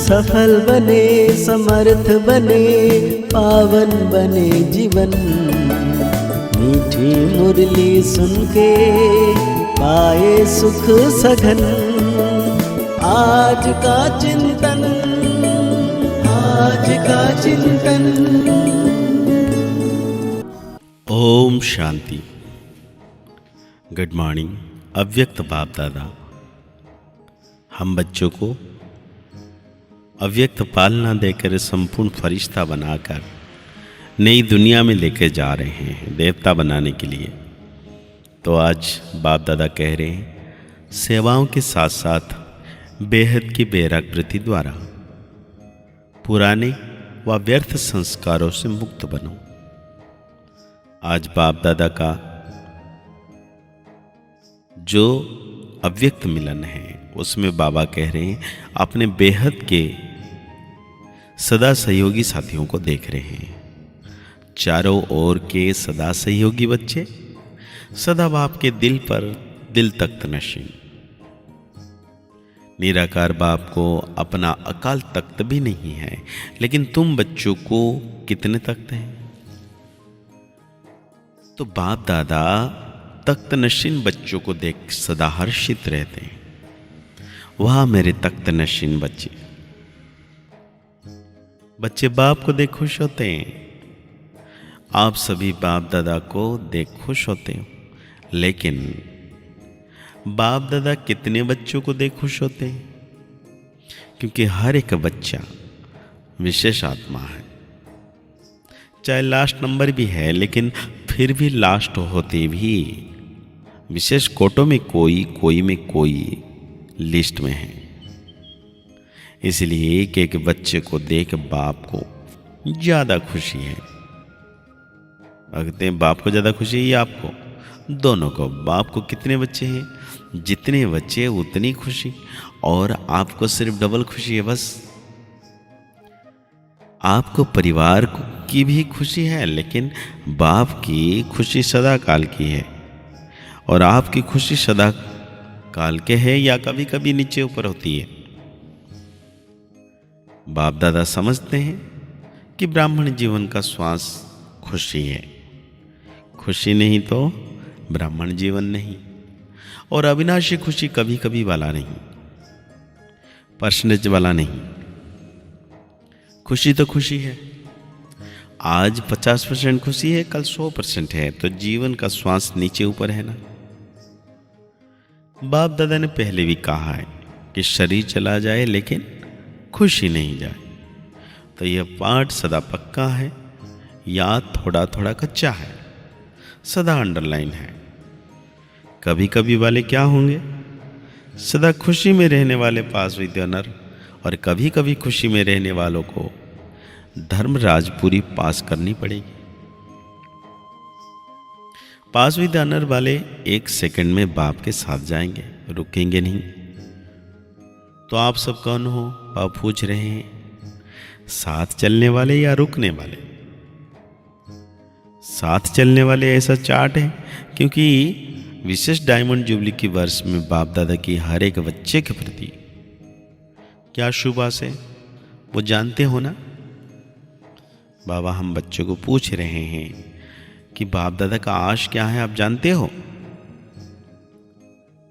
सफल बने, समर्थ बने, पावन बने जीवन। मीठी मुरली सुन के पाए सुख सघन। आज का चिंतन, आज का चिंतन। ओम शांति। Good morning. अव्यक्त बाप दादा हम बच्चों को अव्यक्त पालना देकर संपूर्ण फरिश्ता बनाकर नई दुनिया में लेकर जा रहे हैं, देवता बनाने के लिए। तो आज बाप दादा कह रहे हैं, सेवाओं के साथ साथ बेहद की बेराग वृत्ति द्वारा पुराने व व्यर्थ संस्कारों से मुक्त बनो। आज बाप दादा का जो अव्यक्त मिलन है उसमें बाबा कह रहे हैं, अपने बेहद के सदा सहयोगी साथियों को देख रहे हैं। चारों ओर के सदा सहयोगी बच्चे सदा बाप के दिल पर दिल तख्त नशीन। निराकार बाप को अपना अकाल तख्त भी नहीं है, लेकिन तुम बच्चों को कितने तख्त हैं? तो बाप दादा तख्त नशीन बच्चों को देख सदा हर्षित रहते हैं। वाह मेरे तख्त नशीन बच्चे। बच्चे बाप को देख खुश होते हैं। आप सभी बाप दादा को देख खुश होते हो, लेकिन बाप दादा कितने बच्चों को देख खुश होते हैं? क्योंकि हर एक बच्चा विशेष आत्मा है। चाहे लास्ट नंबर भी है, लेकिन फिर भी लास्ट होते भी विशेष कोटों में कोई में कोई लिस्ट में है। इसलिए एक एक बच्चे को देख बाप को ज्यादा खुशी है। कहते हैं बाप को ज्यादा खुशी है या आपको? दोनों को। बाप को कितने बच्चे हैं? जितने बच्चे उतनी खुशी, और आपको सिर्फ डबल खुशी है। बस आपको परिवार की भी खुशी है, लेकिन बाप की खुशी सदा काल की है, और आपकी खुशी सदा काल के है या कभी कभी नीचे ऊपर होती है। बाप दादा समझते हैं कि ब्राह्मण जीवन का श्वास खुशी है। खुशी नहीं तो ब्राह्मण जीवन नहीं। और अविनाशी खुशी कभी कभी वाला नहीं, परसेंटेज वाला नहीं। खुशी तो खुशी है। आज 50% खुशी है, कल 100% है, तो जीवन का श्वास नीचे ऊपर है ना। बाप दादा ने पहले भी कहा है कि शरीर चला जाए लेकिन खुशी नहीं जाए। तो यह पाठ सदा पक्का है या थोड़ा थोड़ा कच्चा है, सदा अंडरलाइन है। कभी कभी वाले क्या होंगे? सदा खुशी में रहने वाले पास विद्यानर, और कभी कभी खुशी में रहने वालों को धर्मराज पूरी पास करनी पड़ेगी। पास विद्यानर वाले 1 सेकंड में बाप के साथ जाएंगे, रुकेंगे नहीं। तो आप सब कौन हो? बाप पूछ रहे हैं। साथ चलने वाले या रुकने वाले? साथ चलने वाले ऐसा चार्ट है, क्योंकि विशेष डायमंड जुबली की वर्ष में बाप दादा की हर एक बच्चे के प्रति क्या शुभ आस है वो जानते हो ना। बाबा हम बच्चों को पूछ रहे हैं कि बाप दादा का आश क्या है, आप जानते हो?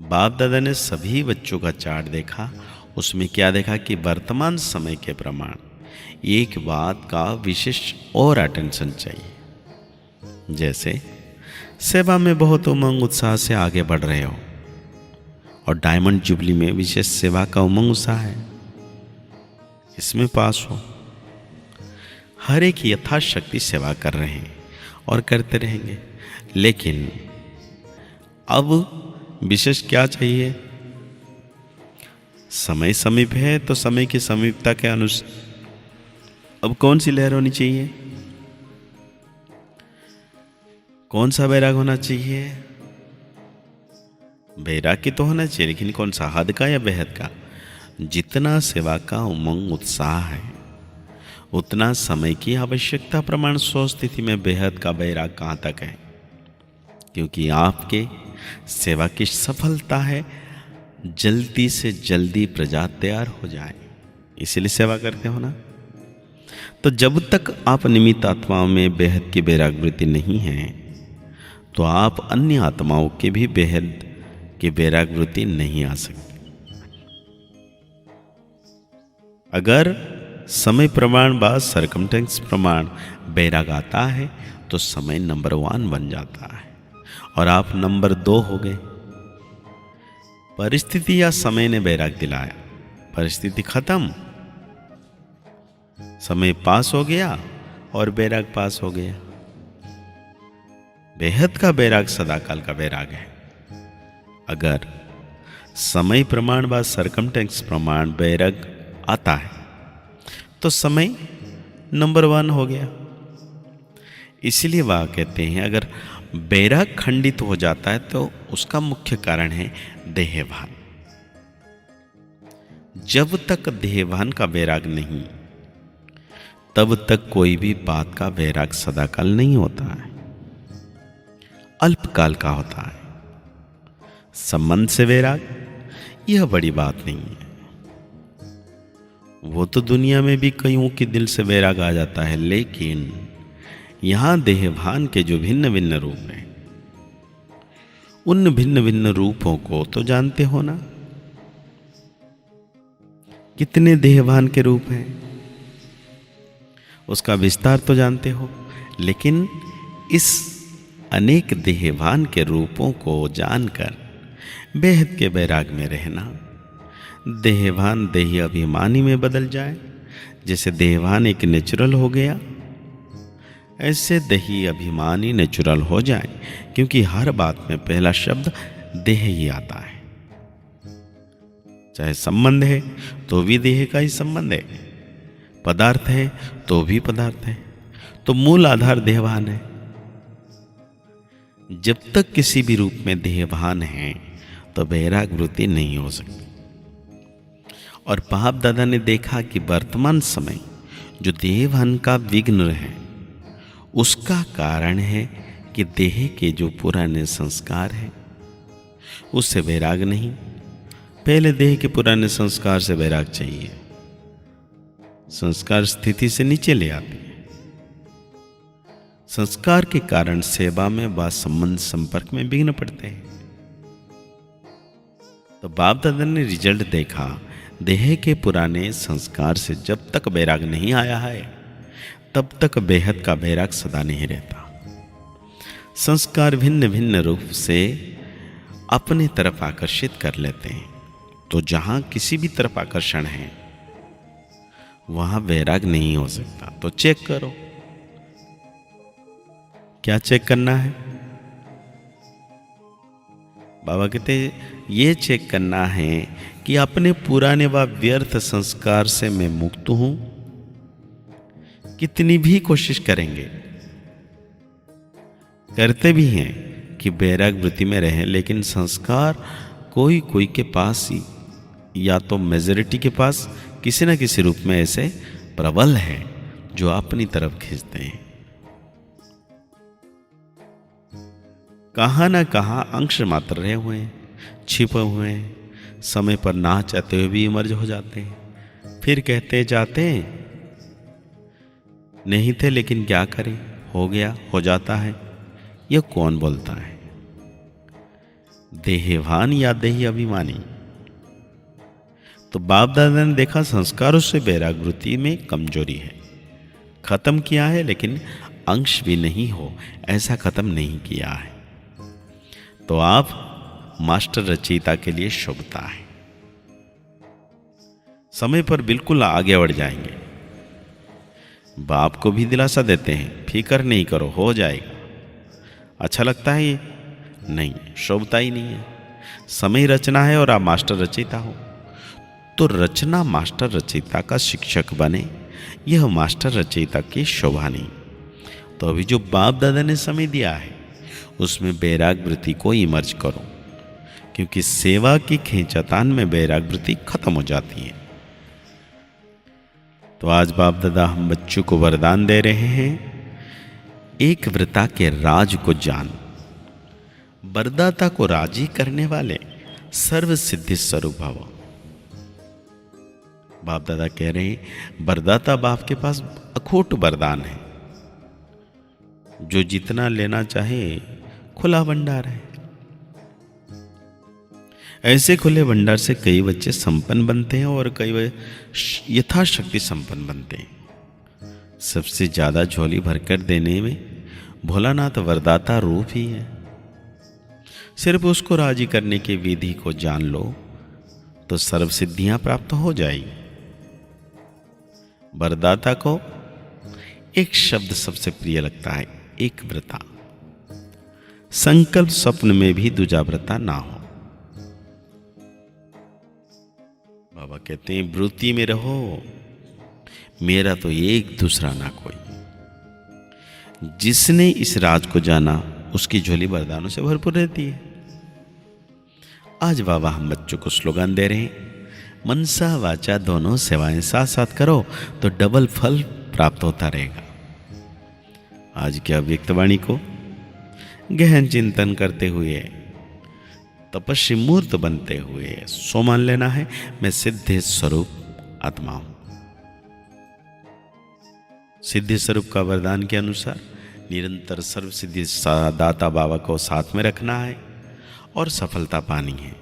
बाप दादा ने सभी बच्चों का चार्ट देखा। उसमें क्या देखा कि वर्तमान समय के प्रमाण एक बात का विशेष और अटेंशन चाहिए। जैसे सेवा में बहुत उमंग उत्साह से आगे बढ़ रहे हो, और डायमंड जुबली में विशेष सेवा का उमंग उत्साह है, इसमें पास हो। हर एक यथाशक्ति सेवा कर रहे हैं और करते रहेंगे, लेकिन अब विशेष क्या चाहिए? समय समीप है तो समय की समीपता के अनुसार अब कौन सी लहर होनी चाहिए? कौन सा बैराग होना चाहिए? बैरागी तो होना चाहिए, लेकिन कौन सा, हद का या बेहद का? जितना सेवा का उमंग उत्साह है उतना समय की आवश्यकता प्रमाण स्व स्थिति में बेहद का बैराग कहाँ तक है। क्योंकि आपके सेवा की सफलता है जल्दी से जल्दी प्रजा तैयार हो जाए, इसीलिए सेवा करते हो ना। तो जब तक आप निमित्त आत्माओं में बेहद की वैराग वृत्ति नहीं है, तो आप अन्य आत्माओं के भी बेहद की वैराग वृत्ति नहीं आ सकती। अगर समय प्रमाण व सरकमटेंस प्रमाण वैराग आता है तो समय नंबर 1 बन जाता है और आप नंबर 2 हो गए। परिस्थिति या समय ने वैराग दिलाया, परिस्थिति खत्म, समय पास हो गया और वैराग पास हो गया। बेहद का वैराग सदाकाल का वैराग है। अगर समय प्रमाण व सरकमटेंस प्रमाण वैराग आता है तो समय नंबर 1 हो गया। इसलिए वह कहते हैं अगर वैराग खंडित हो जाता है तो उसका मुख्य कारण है देहभान। जब तक देहभान का वैराग नहीं, तब तक कोई भी बात का वैराग सदाकाल नहीं होता है, अल्पकाल का होता है। संबंध से वैराग यह बड़ी बात नहीं है। वो तो दुनिया में भी कईयों के दिल से वैराग आ जाता है, लेकिन यहां देहभान के जो भिन्न भिन्न रूप हैं, उन भिन्न भिन्न रूपों को तो जानते हो ना। कितने देहभान के रूप हैं उसका विस्तार तो जानते हो, लेकिन इस अनेक देहभान के रूपों को जानकर बेहद के वैराग में रहना, देहभान देही अभिमानी में बदल जाए। जैसे देहभान एक नेचुरल हो गया, ऐसे देही अभिमानी नेचुरल हो जाए, क्योंकि हर बात में पहला शब्द देह ही आता है। चाहे संबंध है तो भी देह का ही संबंध है, पदार्थ है तो भी पदार्थ है, तो मूल आधार देहभान है। जब तक किसी भी रूप में देहभान है तो वैराग वृत्ति नहीं हो सकती। और बाप दादा ने देखा कि वर्तमान समय जो देहभान का विघ्न है, उसका कारण है कि देह के जो पुराने संस्कार हैं उससे वैराग नहीं। पहले देह के पुराने संस्कार से वैराग चाहिए। संस्कार स्थिति से नीचे ले आते हैं। संस्कार के कारण सेवा में व संबंध संपर्क में विघ्न पड़ते हैं। तो बाप दादा ने रिजल्ट देखा, देह के पुराने संस्कार से जब तक वैराग नहीं आया है तब तक बेहद का वैराग सदा नहीं रहता। संस्कार भिन्न भिन्न रूप से अपने तरफ आकर्षित कर लेते हैं, तो जहां किसी भी तरफ आकर्षण है वहां वैराग नहीं हो सकता। तो चेक करो, क्या चेक करना है? बाबा कहते ये चेक करना है कि अपने पुराने व व्यर्थ संस्कार से मैं मुक्त हूं। कितनी भी कोशिश करेंगे, करते भी हैं कि वैराग वृत्ति में रहें, लेकिन संस्कार कोई कोई के पास ही, या तो मेजॉरिटी के पास किसी न किसी रूप में ऐसे प्रबल है जो अपनी तरफ खींचते हैं। कहां ना कहां अंश मात्र रहे हुए हैं, छिपे हुए हैं, समय पर ना चाहते हुए भी इमर्ज हो जाते हैं। फिर कहते जाते हैं नहीं थे, लेकिन क्या करें, हो गया, हो जाता है। यह कौन बोलता है? देहभान या देही अभिमानी? तो बाप दादा ने देखा संस्कारों से वैराग वृत्ति में कमजोरी है, खत्म किया है, लेकिन अंश भी नहीं हो ऐसा खत्म नहीं किया है। तो आप मास्टर रचयिता के लिए शुभता है, समय पर बिल्कुल आगे बढ़ जाएंगे। बाप को भी दिलासा देते हैं, फिक्र नहीं करो, हो जाएगा। अच्छा लगता है ये? नहीं, शुभता ही नहीं है। समय रचना है और आप मास्टर रचयिता हो, तो रचना मास्टर रचयिता का शिक्षक बने, यह मास्टर रचयिता की शोभा नहीं। तो अभी जो बाप दादा ने समय दिया है उसमें वैराग वृत्ति को इमर्ज करो, क्योंकि सेवा की खींचातान में वैराग वृत्ति खत्म हो जाती है। तो आज बाप दादा हम बच्चों को वरदान दे रहे हैं, एक व्रता के राज को जान, वरदाता को राजी करने वाले सर्व सिद्धि स्वरूप भव। बाप दादा कह रहे हैं वरदाता बाप के पास अखोट वरदान है, जो जितना लेना चाहे खुला भंडार है। ऐसे खुले भंडार से कई बच्चे संपन्न बनते हैं और कई यथाशक्ति संपन्न बनते हैं। सबसे ज्यादा झोली भरकर देने में भोलानाथ वरदाता रूप ही है। सिर्फ उसको राजी करने की विधि को जान लो तो सर्व सिद्धियां प्राप्त हो जाएगी। वरदाता को एक शब्द सबसे प्रिय लगता है, एक व्रता। संकल्प स्वप्न में भी दूजा व्रता ना हो। बाबा कहते हैं वृत्ति में रहो, मेरा तो एक दूसरा ना कोई। जिसने इस राज को जाना उसकी झोली वरदानों से भरपूर रहती है। आज बाबा हम बच्चों को स्लोगन दे रहे हैं, मनसा वाचा दोनों सेवाएं साथ साथ करो तो डबल फल प्राप्त होता रहेगा। आज की अव्यक्त वाणी को गहन चिंतन करते हुए, तपस्वी मूर्त बनते हुए सो मान लेना है, मैं सिद्धि स्वरूप आत्मा हूं। सिद्धि स्वरूप का वरदान के अनुसार निरंतर सर्व सिद्धि दाता बाबा को साथ में रखना है और सफलता पानी है।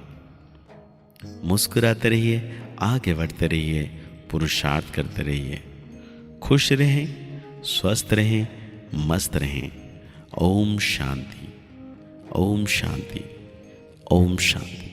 मुस्कुराते रहिए, आगे बढ़ते रहिए, पुरुषार्थ करते रहिए। खुश रहें, स्वस्थ रहें, मस्त रहें। ओम शांति, ओम शांति, ओम शांति।